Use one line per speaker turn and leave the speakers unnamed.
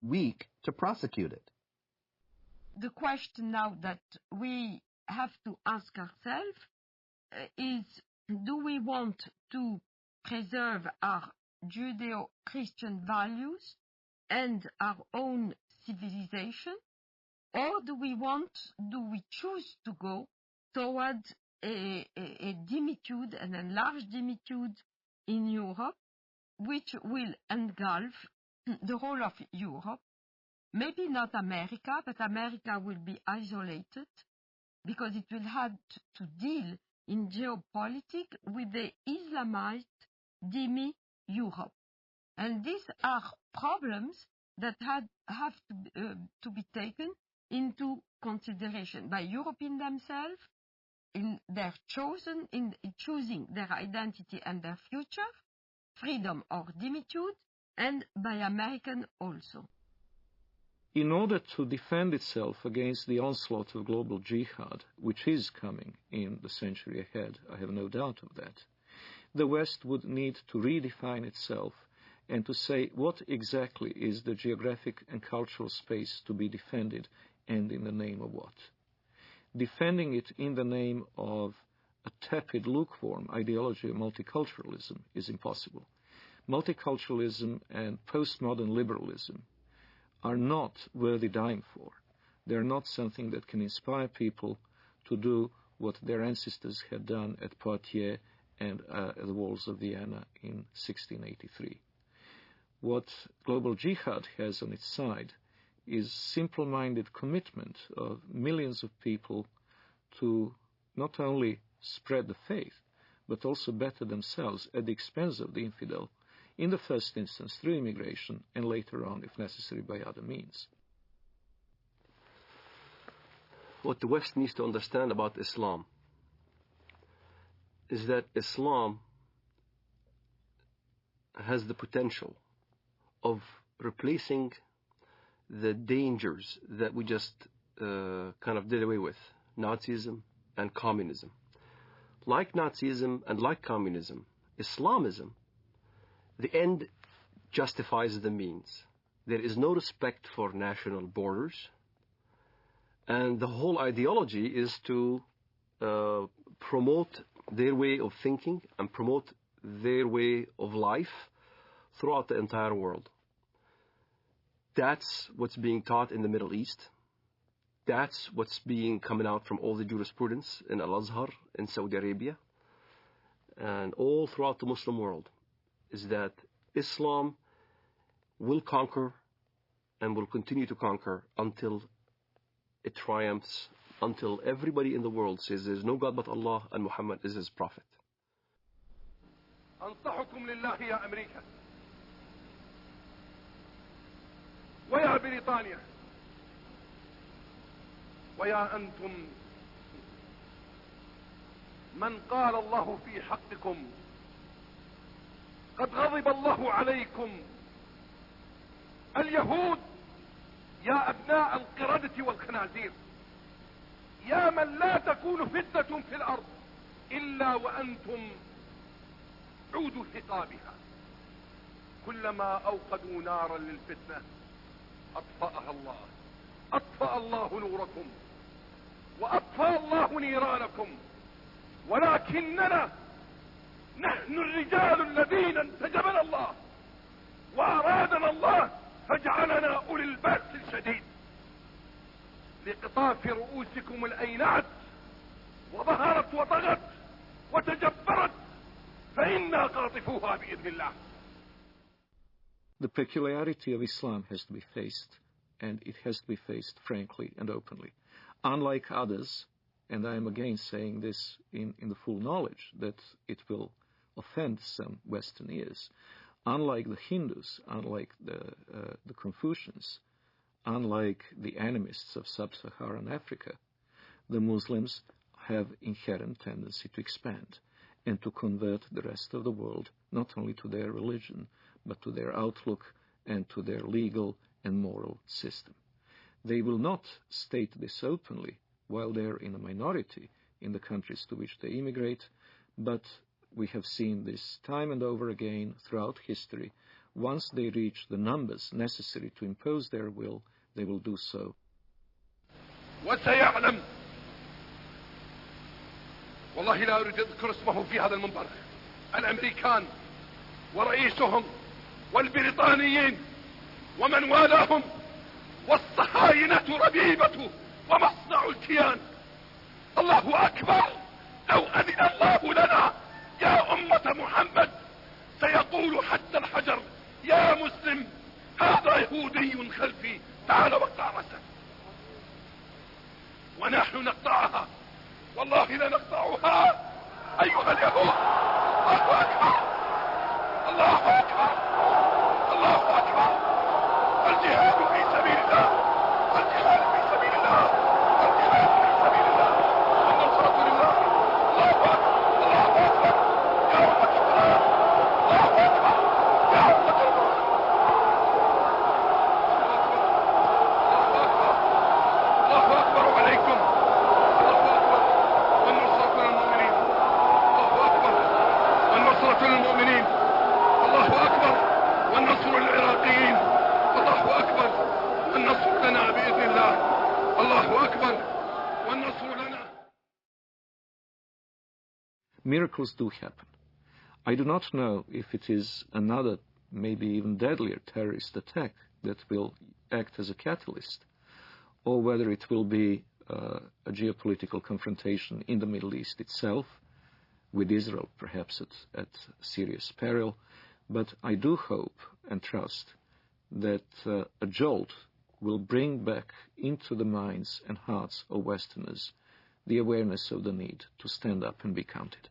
weak to prosecute it.
The question now that we have to ask ourselves is, do we want to preserve our Judeo-Christian values and our own civilization, or do we choose to go toward a dimitude, an enlarged dimitude in Europe, which will engulf the whole of Europe? Maybe not America, but America will be isolated because it will have to deal in geopolitics with the Islamized demi-Europe. And these are problems that have to be taken into consideration by Europeans themselves in choosing their identity and their future, freedom or dimitude, and by Americans also.
In order to defend itself against the onslaught of global jihad, which is coming in the century ahead, I have no doubt of that, the West would need to redefine itself and to say what exactly is the geographic and cultural space to be defended and in the name of what. Defending it in the name of a tepid, lukewarm ideology of multiculturalism is impossible. Multiculturalism and postmodern liberalism are not worthy dying for. They're not something that can inspire people to do what their ancestors had done at Poitiers and at the walls of Vienna in 1683. What global jihad has on its side is simple-minded commitment of millions of people to not only spread the faith, but also better themselves at the expense of the infidel, in the first instance through immigration, and later on, if necessary, by other means.
What the West needs to understand about Islam is that Islam has the potential of replacing the dangers that we just kind of did away with, Nazism and communism. Like Nazism and like communism, Islamism, the end justifies the means. There is no respect for national borders, and the whole ideology is to promote their way of thinking and promote their way of life throughout the entire world. That's what's being taught in the Middle East. That's what's coming out from all the jurisprudence in Al-Azhar in Saudi Arabia and all throughout the Muslim world, is that Islam will conquer and will continue to conquer until it triumphs, until everybody in the world says there's no God but Allah and Muhammad is his prophet.
أنصحكم لله يا أمريكا ويا بريطانيا ويا أنتم من قال الله في حقكم قد غضب الله عليكم اليهود يا أبناء القردة والخنازير يا من لا تكون فتنة في الأرض إلا وأنتم عود ثقابها كلما أوقدوا نارا للفتنة أطفأها الله أطفأ الله نوركم وأطفأ الله نيرانكم ولكننا نحن الرجال الذين انتجبنا الله وأرادنا الله فجعلنا أولي البأس الشديد لقطاف رؤوسكم الأينعت وظهرت وطغت وتجبرت فإنا قاطفوها بإذن الله.
The peculiarity of Islam has to be faced, and it has to be faced frankly and openly. Unlike others, and I am again saying this in the full knowledge that it will offend some Western ears, unlike the Hindus, unlike the Confucians, unlike the animists of sub-Saharan Africa, the Muslims have inherent tendency to expand and to convert the rest of the world not only to their religion, but to their outlook and to their legal and moral system. They will not state this openly while they're in a minority in the countries to which they immigrate, but we have seen this time and over again throughout history once they reach the numbers necessary to impose their will, they will do so.
وسيعلم والله لا أريد أذكر اسمه في هذا المنبر الأمريكان ورئيسهم والبريطانيين ومن والاهم والصهاينة ربيبة ومصنع الكيان. الله أكبر. لو أذن الله لنا يا أمة محمد سيقول حتى الحجر يا مسلم هذا يهودي خلفي تعال واقطع رأسه. ونحن نقطعها والله لنقطعها أيها اليهود. الله أكبر الله أكبر الله أكبر. الجهاد في سبيل الله الجهاد في سبيل الله الجهاد في سبيل الله والنصرة لله. الله أكبر الله أكبر يا أمة القرآن. الله أكبر يا أمة القرآن. الله أكبر عليكم. الله أكبر والنصرة للمؤمنين. الله أكبر والنصرة للمؤمنين. الله أكبر والنصر للعراقيين. الله أكبر والنصر لنا بإذن الله. الله أكبر والنصر لنا.
Miracles do happen. I do not know if it is another, maybe even deadlier terrorist attack that will act as a catalyst, or whether it will be a geopolitical confrontation in the Middle East itself, with Israel perhaps at serious peril. But I do hope and trust that a jolt will bring back into the minds and hearts of Westerners the awareness of the need to stand up and be counted.